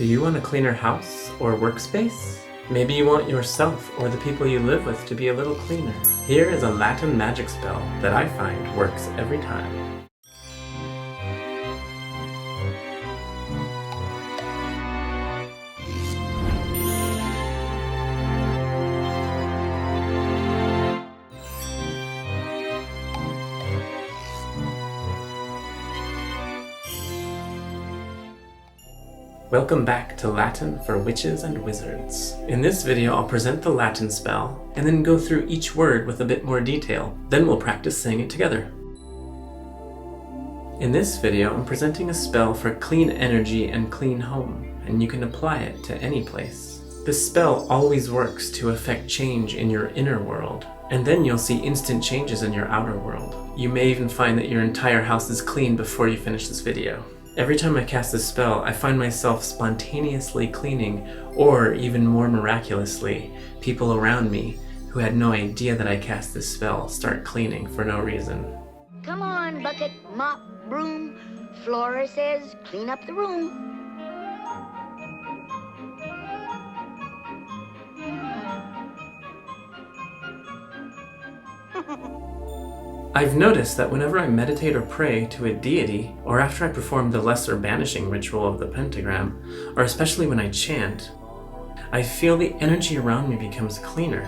Do you want a cleaner house or workspace? Maybe you want yourself or the people you live with to be a little cleaner. Here is a Latin magic spell that I find works every time. Welcome back to Latin for Witches and Wizards. In this video, I'll present the Latin spell and then go through each word with a bit more detail. Then we'll practice saying it together. In this video, I'm presenting a spell for clean energy and clean home, and you can apply it to any place. This spell always works to affect change in your inner world, and then you'll see instant changes in your outer world. You may even find that your entire house is clean before you finish this video. Every time I cast this spell, I find myself spontaneously cleaning, or even more miraculously, people around me who had no idea that I cast this spell start cleaning for no reason. Come on, bucket, mop, broom. Flora says clean up the room. I've noticed that whenever I meditate or pray to a deity, or after I perform the lesser banishing ritual of the pentagram, or especially when I chant, I feel the energy around me becomes cleaner.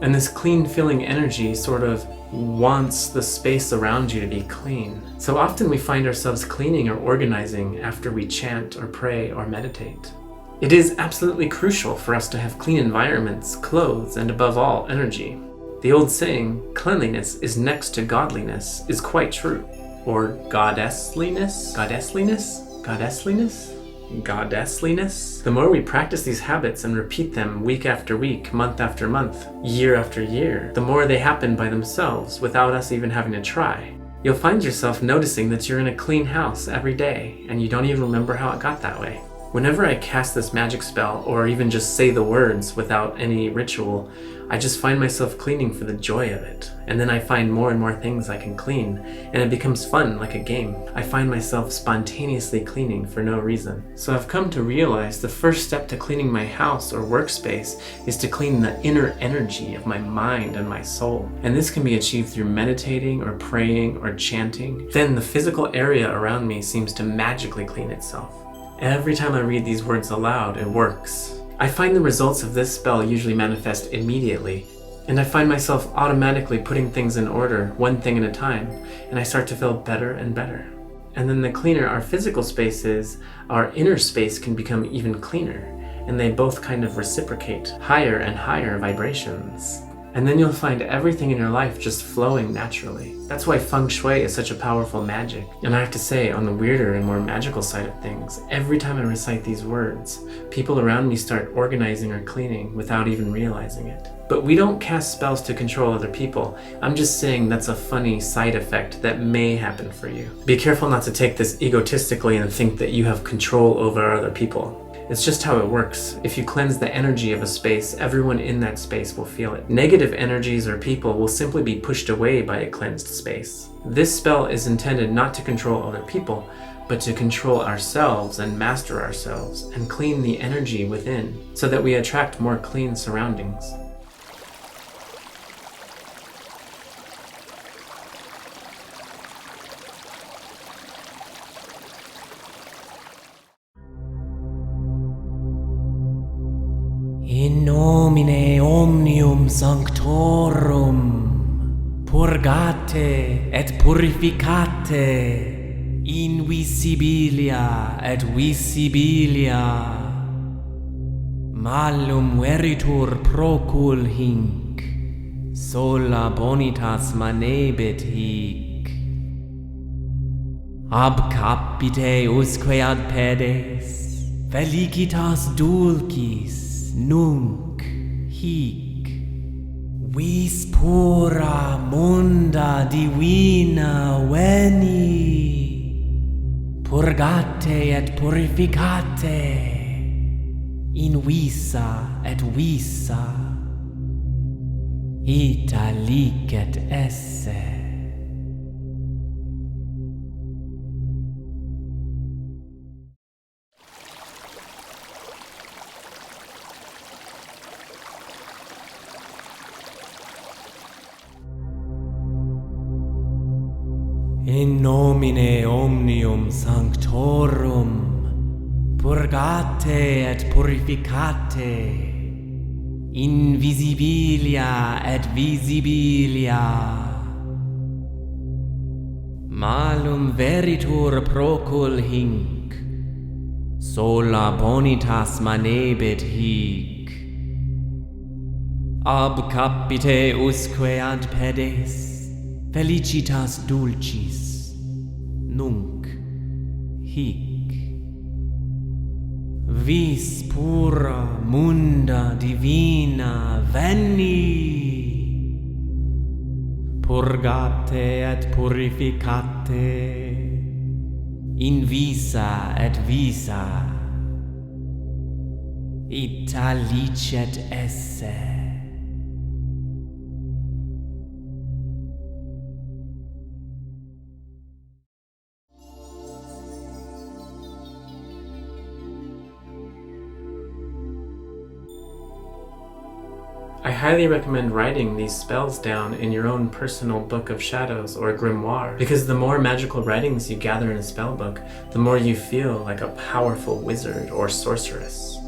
And this clean feeling energy sort of wants the space around you to be clean. So often we find ourselves cleaning or organizing after we chant or pray or meditate. It is absolutely crucial for us to have clean environments, clothes, and above all, energy. The old saying, cleanliness is next to godliness, is quite true. Or goddessliness? Goddessliness? Goddessliness? Goddessliness. The more we practice these habits and repeat them week after week, month after month, year after year, the more they happen by themselves without us even having to try. You'll find yourself noticing that you're in a clean house every day and you don't even remember how it got that way. Whenever I cast this magic spell, or even just say the words without any ritual, I just find myself cleaning for the joy of it. And then I find more and more things I can clean, and it becomes fun like a game. I find myself spontaneously cleaning for no reason. So I've come to realize the first step to cleaning my house or workspace is to clean the inner energy of my mind and my soul. And this can be achieved through meditating or praying or chanting. Then the physical area around me seems to magically clean itself. Every time I read these words aloud, it works. I find the results of this spell usually manifest immediately, and I find myself automatically putting things in order, one thing at a time, and I start to feel better and better. And then the cleaner our physical space is, our inner space can become even cleaner, and they both kind of reciprocate, higher and higher vibrations. And then you'll find everything in your life just flowing naturally. That's why feng shui is such a powerful magic. And I have to say, on the weirder and more magical side of things, every time I recite these words, people around me start organizing or cleaning without even realizing it. But we don't cast spells to control other people. I'm just saying that's a funny side effect that may happen for you. Be careful not to take this egotistically and think that you have control over other people. It's just how it works. If you cleanse the energy of a space, everyone in that space will feel it. Negative energies or people will simply be pushed away by a cleansed space. This spell is intended not to control other people, but to control ourselves and master ourselves and clean the energy within so that we attract more clean surroundings. In nomine omnium sanctorum, purgate et purificate, invisibilia et visibilia, malum veritur procul hinc, sola bonitas manebit hic. Ab capite usque ad pedes, felicitas dulcis, nunc hic vis pura munda divina veni purgate et purificate in visa et visa, ita licet esse. In nomine omnium sanctorum, purgate et purificate, invisibilia et visibilia, malum veritur procul hinc, sola bonitas manebit hic, ab capite usque ad pedes, felicitas dulcis, nunc, hic. Vis pura munda divina veni, purgate et purificate, in visa et visa, ita licet esse. I highly recommend writing these spells down in your own personal book of shadows or grimoire, because the more magical writings you gather in a spell book, the more you feel like a powerful wizard or sorceress.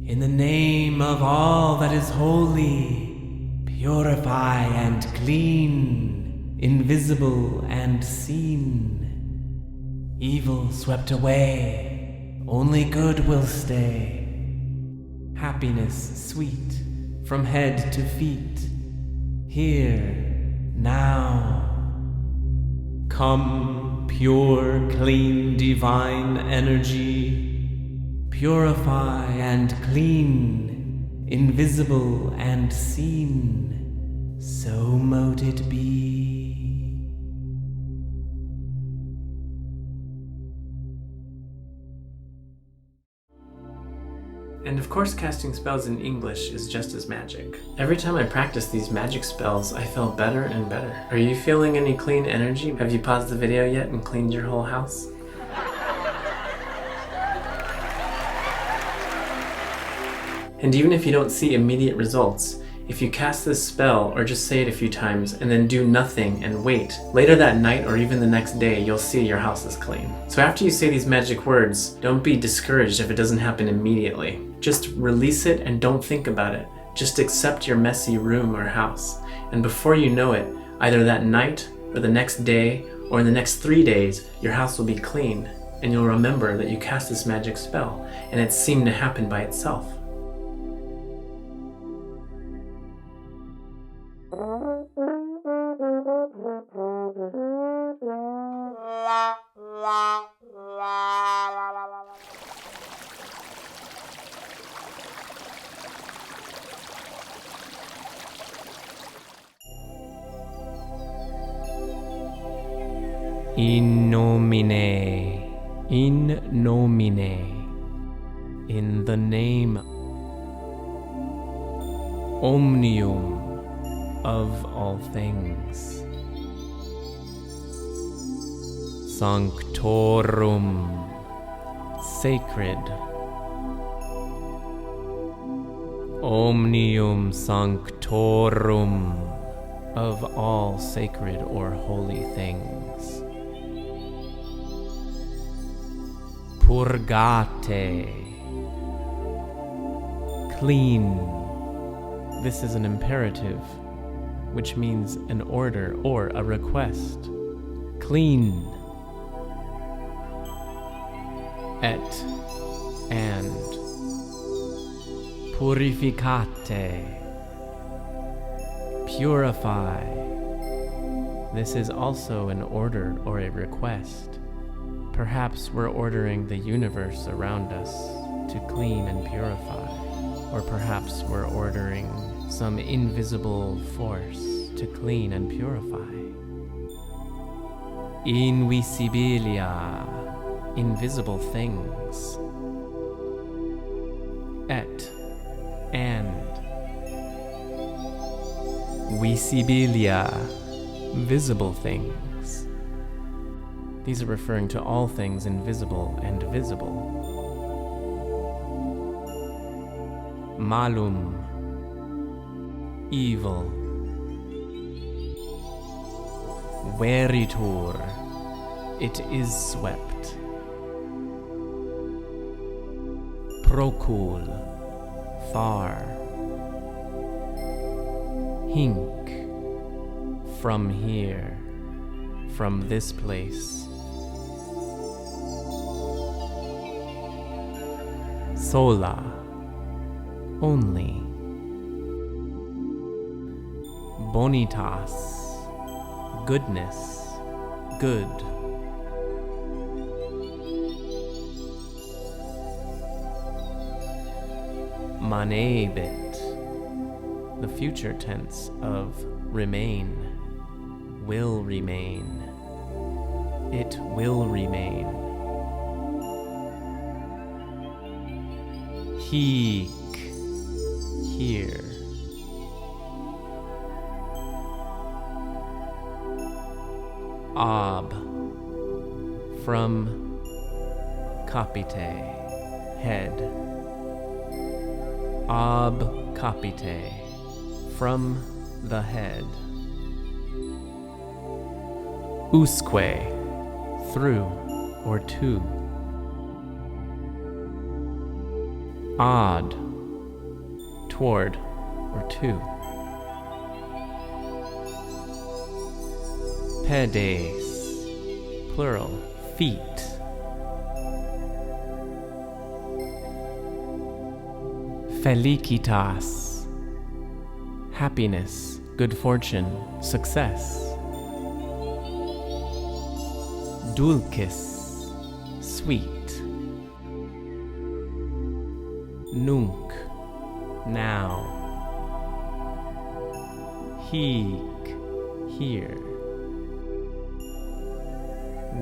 In the name of all that is holy, purify and clean, invisible and seen. Evil swept away, only good will stay. Happiness sweet, from head to feet, here, now. Come, pure, clean, divine energy, purify and clean, invisible and seen, so mote it be. And of course, casting spells in English is just as magic. Every time I practice these magic spells, I feel better and better. Are you feeling any clean energy? Have you paused the video yet and cleaned your whole house? And even if you don't see immediate results, if you cast this spell or just say it a few times and then do nothing and wait, later that night or even the next day, you'll see your house is clean. So after you say these magic words, don't be discouraged if it doesn't happen immediately. Just release it and don't think about it. Just accept your messy room or house. And before you know it, either that night or the next day or in the next 3 days, your house will be clean and you'll remember that you cast this magic spell and it seemed to happen by itself. In nomine, in the name omnium of all things, sanctorum, sacred, omnium sanctorum of all sacred or holy things, purgate, clean. This is an imperative, which means an order or a request. Clean. Et and purificate, purify, This is also an order or a request. Perhaps we're ordering the universe around us to clean and purify. Or perhaps we're ordering some invisible force to clean and purify. Invisibilia, invisible things. Et, and. Visibilia, visible things. These are referring to all things invisible and visible. Malum, evil. Veritur, it is swept. Procul, far. Hinc, from here, from this place. Sola, only. Bonitas, goodness, good. Manebit, the future tense of remain, will remain. It will remain. Heek, here. Ab, from capite, head. Ab capite, from the head. Usque, through or to. Ad, toward or to. Pedes, plural, feet. Felicitas, happiness, good fortune, success. Dulcis, sweet. Nunc, now. Hic, here.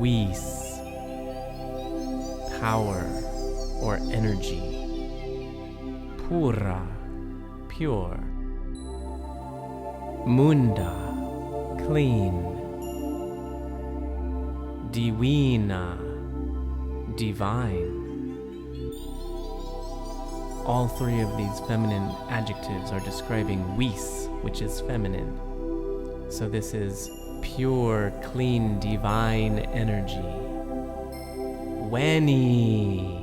Vis, power or energy. Pura, pure. Munda, clean. Divina, divine. All three of these feminine adjectives are describing vis, which is feminine. So this is pure, clean, divine energy. Veni,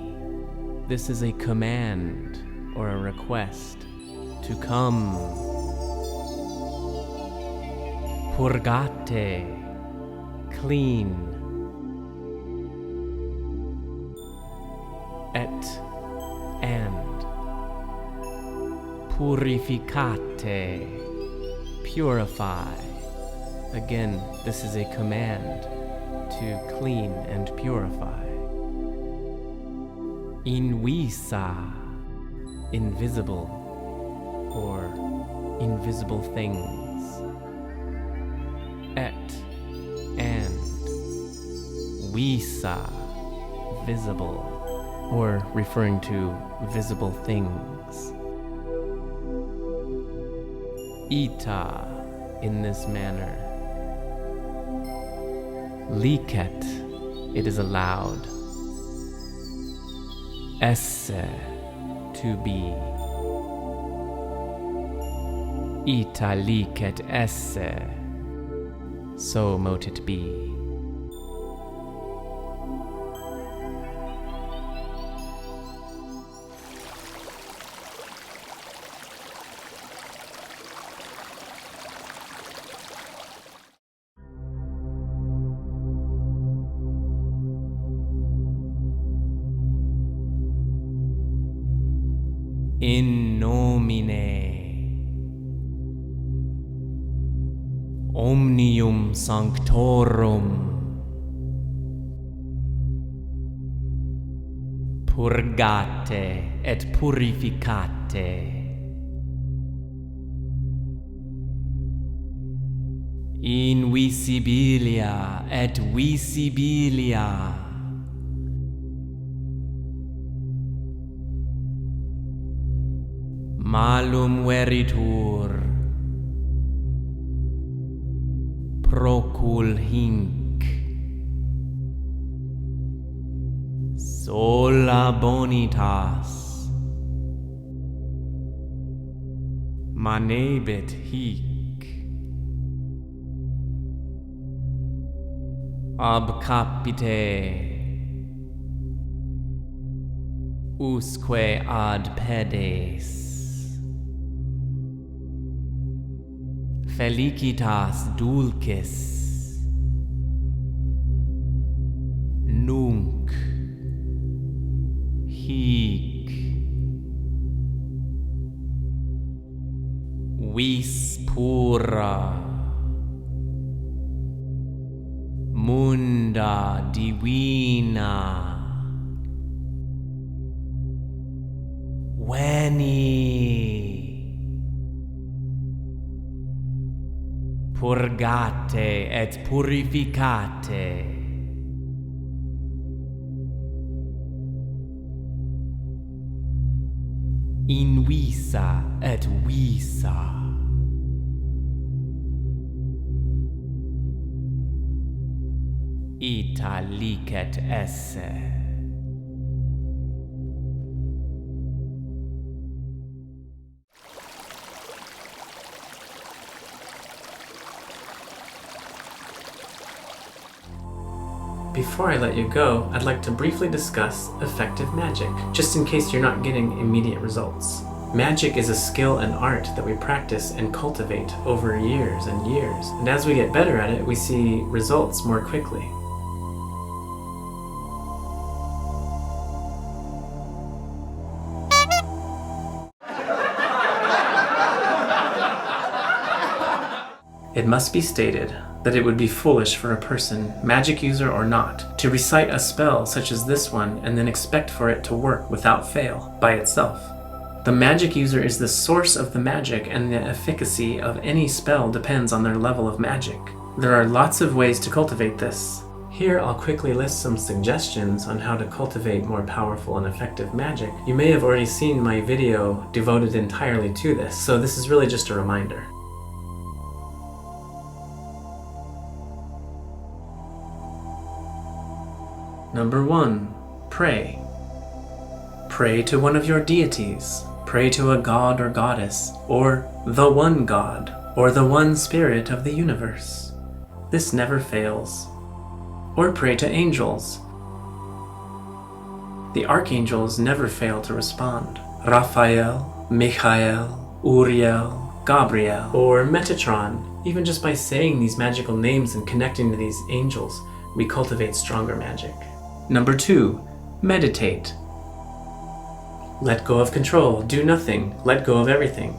this is a command or a request to come. Purgate, clean. Et, and. Purificate, purify. Again, this is a command to clean and purify. Invisa, invisible or invisible things. Et, and. Visa, visible or referring to visible things. Ita, in this manner. Licet, it is allowed. Esse, to be. Ita licet esse, so mote it be. In nomine, Omnium Sanctorum Purgate et purificate Invisibilia et visibilia Malum veritur Procul hinc Sola bonitas Manebit hic Ab capite Usque ad pedes Felicitas dulcis Nunc Hic Vis pura Munda divina Veni Purgate et purificate Invisa et visa Ita licet esse Before I let you go, I'd like to briefly discuss effective magic, just in case you're not getting immediate results. Magic is a skill and art that we practice and cultivate over years and years, and as we get better at it, we see results more quickly. It must be stated that it would be foolish for a person, magic user or not, to recite a spell such as this one and then expect for it to work without fail by itself. The magic user is the source of the magic, and the efficacy of any spell depends on their level of magic. There are lots of ways to cultivate this. Here I'll quickly list some suggestions on how to cultivate more powerful and effective magic. You may have already seen my video devoted entirely to this, so this is really just a reminder. Number 1. Pray. Pray to one of your deities. Pray to a god or goddess, or the one god, or the one spirit of the universe. This never fails. Or pray to angels. The archangels never fail to respond. Raphael, Michael, Uriel, Gabriel, or Metatron. Even just by saying these magical names and connecting to these angels, we cultivate stronger magic. Number 2, meditate. Let go of control, do nothing, let go of everything.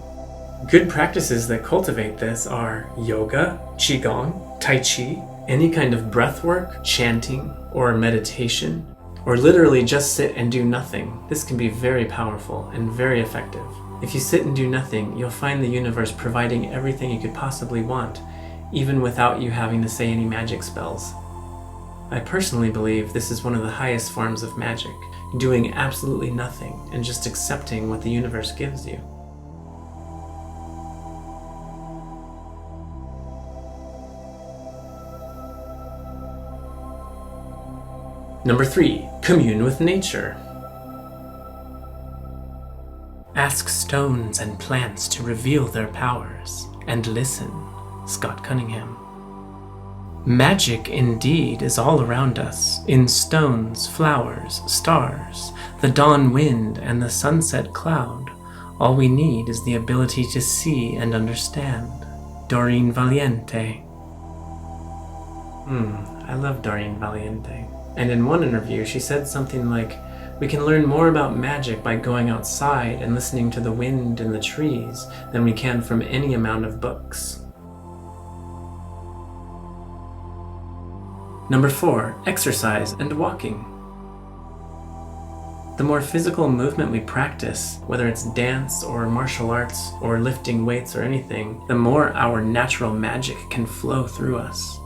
Good practices that cultivate this are yoga, qigong, tai chi, any kind of breath work, chanting, or meditation, or literally just sit and do nothing. This can be very powerful and very effective. If you sit and do nothing, you'll find the universe providing everything you could possibly want, even without you having to say any magic spells. I personally believe this is one of the highest forms of magic, doing absolutely nothing and just accepting what the universe gives you. Number 3, commune with nature. Ask stones and plants to reveal their powers, and listen. Scott Cunningham. Magic indeed is all around us, in stones, flowers, stars, the dawn wind, and the sunset cloud. All we need is the ability to see and understand. Doreen Valiente. I love Doreen Valiente. And in one interview, she said something like, "We can learn more about magic by going outside and listening to the wind and the trees than we can from any amount of books." Number 4, exercise and walking. The more physical movement we practice, whether it's dance or martial arts or lifting weights or anything, the more our natural magic can flow through us.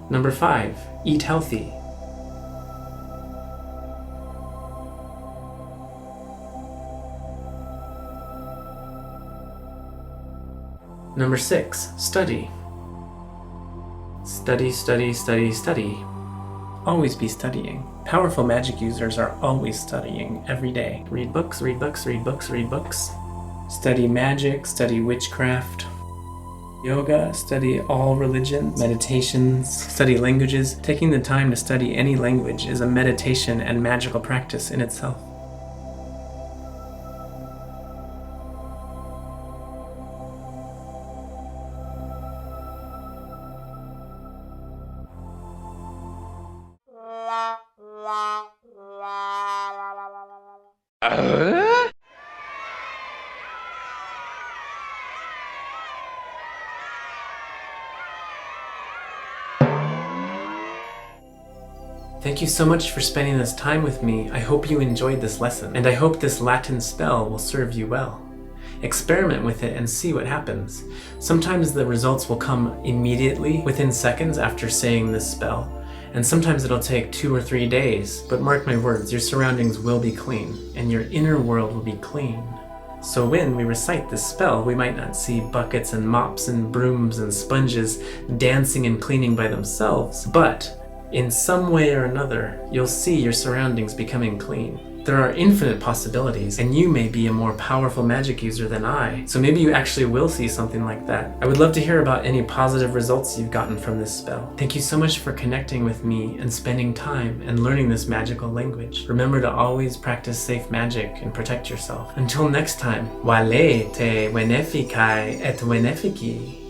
Number 5, eat healthy. Number 6, study. Study, study, study, study. Always be studying. Powerful magic users are always studying every day. Read books, read books, read books, read books. Study magic, study witchcraft. Yoga, study all religions, meditations, study languages. Taking the time to study any language is a meditation and magical practice in itself. Thank you so much for spending this time with me. I hope you enjoyed this lesson, and I hope this Latin spell will serve you well. Experiment with it and see what happens. Sometimes the results will come immediately, within seconds after saying this spell, and sometimes it'll take 2 or 3 days, but mark my words, your surroundings will be clean, and your inner world will be clean. So when we recite this spell, we might not see buckets and mops and brooms and sponges dancing and cleaning by themselves, but in some way or another, you'll see your surroundings becoming clean. There are infinite possibilities, and you may be a more powerful magic user than I, so maybe you actually will see something like that. I would love to hear about any positive results you've gotten from this spell. Thank you so much for connecting with me and spending time and learning this magical language. Remember to always practice safe magic and protect yourself. Until next time, wale te beneficae et benefici.